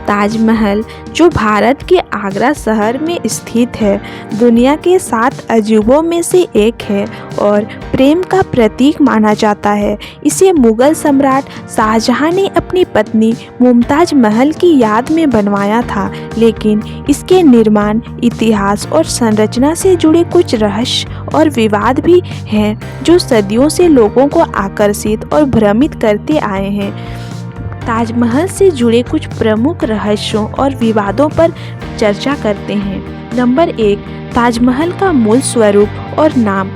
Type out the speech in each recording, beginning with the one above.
ताजमहल, जो भारत के आगरा शहर में स्थित है, दुनिया के 7 अजूबों में से एक है और प्रेम का प्रतीक माना जाता है। इसे मुगल सम्राट शाहजहां ने अपनी पत्नी मुमताज महल की याद में बनवाया था, लेकिन इसके निर्माण, इतिहास और संरचना से जुड़े कुछ रहस्य और विवाद भी हैं, जो सदियों से लोगों को आकर्षित और भ्रमित करते आए हैं। ताजमहल से जुड़े कुछ प्रमुख रहस्यों और विवादों पर चर्चा करते हैं। नंबर 1, ताजमहल का मूल स्वरूप और नाम।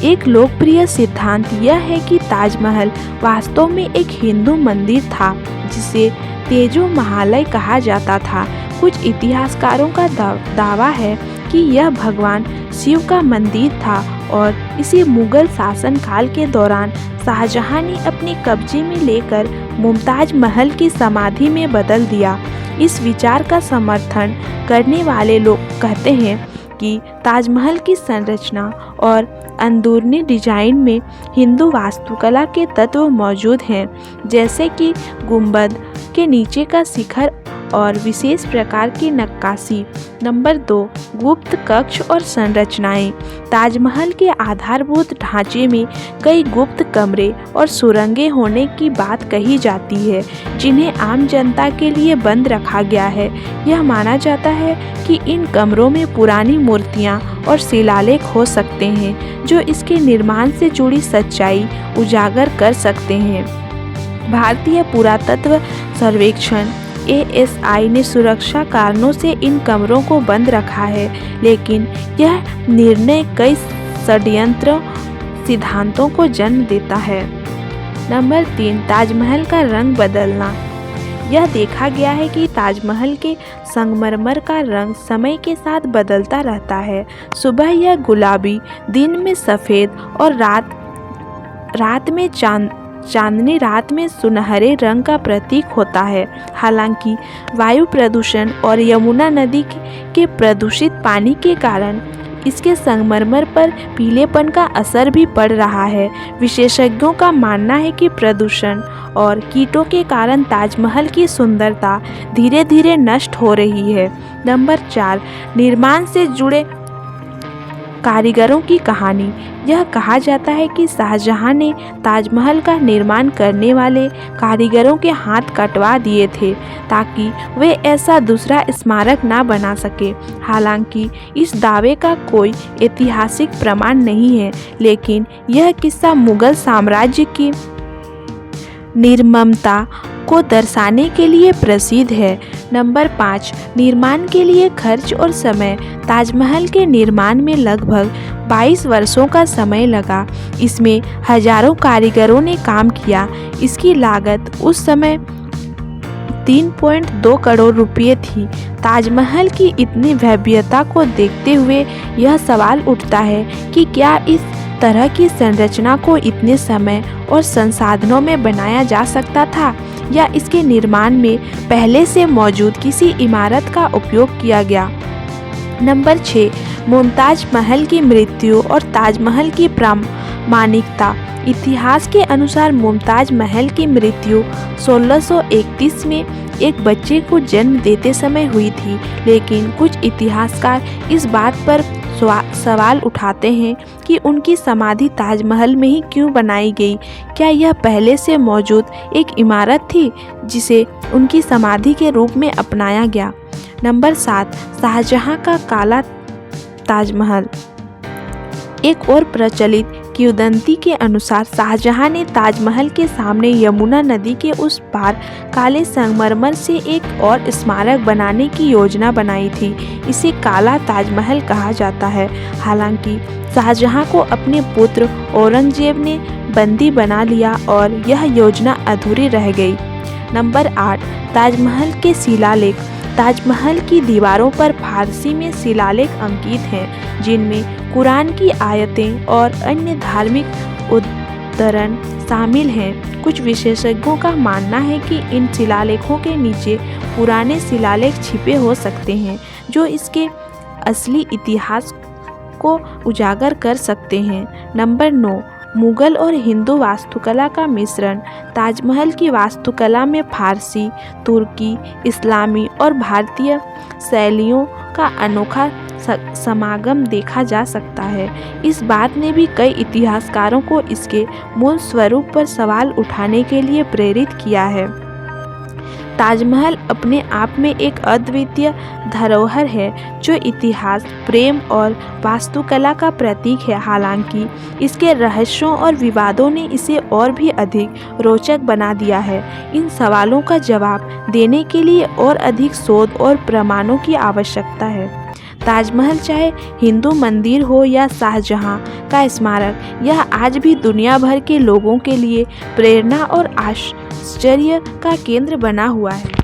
एक लोकप्रिय सिद्धांत यह है कि ताजमहल वास्तव में एक हिंदू मंदिर था, जिसे तेजो महालय कहा जाता था। कुछ इतिहासकारों का दावा है कि यह भगवान शिव का मंदिर था और इसे मुगल शासनकाल के दौरान शाहजहां ने अपने कब्जे में लेकर मुमताज महल की समाधि में बदल दिया। इस विचार का समर्थन करने वाले लोग कहते हैं कि ताजमहल की संरचना और अंदरूनी डिजाइन में हिंदू वास्तुकला के तत्व मौजूद हैं, जैसे कि गुंबद के नीचे का शिखर और विशेष प्रकार की नक्काशी। नंबर 2, गुप्त कक्ष और संरचनाएं। ताजमहल के आधारभूत ढांचे में कई गुप्त कमरे और सुरंगें होने की बात कही जाती है, जिन्हें आम जनता के लिए बंद रखा गया है। यह माना जाता है कि इन कमरों में पुरानी मूर्तियां और शिलालेख हो सकते हैं, जो इसके निर्माण से जुड़ी सच्चाई उजागर कर सकते हैं। भारतीय पुरातत्व सर्वेक्षण ASI ने सुरक्षा कारणों से इन कमरों को बंद रखा है, लेकिन यह निर्णय कई षड्यंत्र सिद्धांतों को जन्म देता है। नंबर 3, ताजमहल का रंग बदलना। यह देखा गया है कि ताजमहल के संगमरमर का रंग समय के साथ बदलता रहता है। सुबह यह गुलाबी, दिन में सफ़ेद और रात में चांदनी रात में सुनहरे रंग का प्रतीक होता है। हालांकि वायु प्रदूषण और यमुना नदी के प्रदूषित पानी के कारण इसके संगमरमर पर पीलेपन का असर भी पड़ रहा है। विशेषज्ञों का मानना है कि प्रदूषण और कीटों के कारण ताजमहल की सुंदरता धीरे धीरे नष्ट हो रही है। नंबर 4, निर्माण से जुड़े कारीगरों की कहानी। यह कहा जाता है कि शाहजहां ने ताजमहल का निर्माण करने वाले कारीगरों के हाथ कटवा दिए थे, ताकि वे ऐसा दूसरा स्मारक ना बना सके। हालांकि इस दावे का कोई ऐतिहासिक प्रमाण नहीं है, लेकिन यह किस्सा मुगल साम्राज्य की निर्ममता को दर्शाने के लिए प्रसिद्ध है। नंबर 5, निर्माण के लिए खर्च और समय। ताजमहल के निर्माण में लगभग 22 वर्षों का समय लगा। इसमें हजारों कारीगरों ने काम किया। इसकी लागत उस समय 3.2 करोड़ रुपये थी। ताजमहल की इतनी भव्यता को देखते हुए यह सवाल उठता है कि क्या इस तरह की संरचना को इतने समय और संसाधनों में बनाया जा सकता था, या इसके निर्माण में पहले से मौजूद किसी इमारत का उपयोग किया गया। नंबर 6, मुमताज महल की मृत्यु और ताजमहल की प्रामाणिकता। इतिहास के अनुसार मुमताज महल की मृत्यु 1631 में एक बच्चे को जन्म देते समय हुई थी, लेकिन कुछ इतिहासकार इस बात पर सवाल उठाते हैं कि उनकी समाधि ताजमहल में ही क्यों बनाई गई। क्या यह पहले से मौजूद एक इमारत थी जिसे उनकी समाधि के रूप में अपनाया गया? नंबर 7, शाहजहां का काला ताजमहल। एक और प्रचलित किंवदंती के अनुसार शाहजहां ने ताजमहल के सामने यमुना नदी के उस पार काले संगमरमर से एक और स्मारक बनाने की योजना बनाई थी। इसे काला ताजमहल कहा जाता है। हालांकि शाहजहां को अपने पुत्र औरंगजेब ने बंदी बना लिया और यह योजना अधूरी रह गई। नंबर 8, ताजमहल के शिलालेख। ताजमहल की दीवारों पर फारसी में शिलालेख अंकित हैं, जिनमें कुरान की आयतें और अन्य धार्मिक उद्धरण शामिल हैं। कुछ विशेषज्ञों का मानना है कि इन शिलालेखों के नीचे पुराने शिलालेख छिपे हो सकते हैं, जो इसके असली इतिहास को उजागर कर सकते हैं। नंबर 9, मुगल और हिंदू वास्तुकला का मिश्रण। ताजमहल की वास्तुकला में फारसी, तुर्की, इस्लामी और भारतीय शैलियों का अनोखा समागम देखा जा सकता है। इस बात ने भी कई इतिहासकारों को इसके मूल स्वरूप पर सवाल उठाने के लिए प्रेरित किया है। ताजमहल अपने आप में एक अद्वितीय धरोहर है जो इतिहास, प्रेम और वास्तुकला का प्रतीक है। हालांकि इसके रहस्यों और विवादों ने इसे और भी अधिक रोचक बना दिया है। इन सवालों का जवाब देने के लिए और अधिक शोध और प्रमाणों की आवश्यकता है। ताजमहल चाहे हिंदू मंदिर हो या शाहजहां का स्मारक, यह आज भी दुनिया भर के लोगों के लिए प्रेरणा और आश्चर्य का केंद्र बना हुआ है।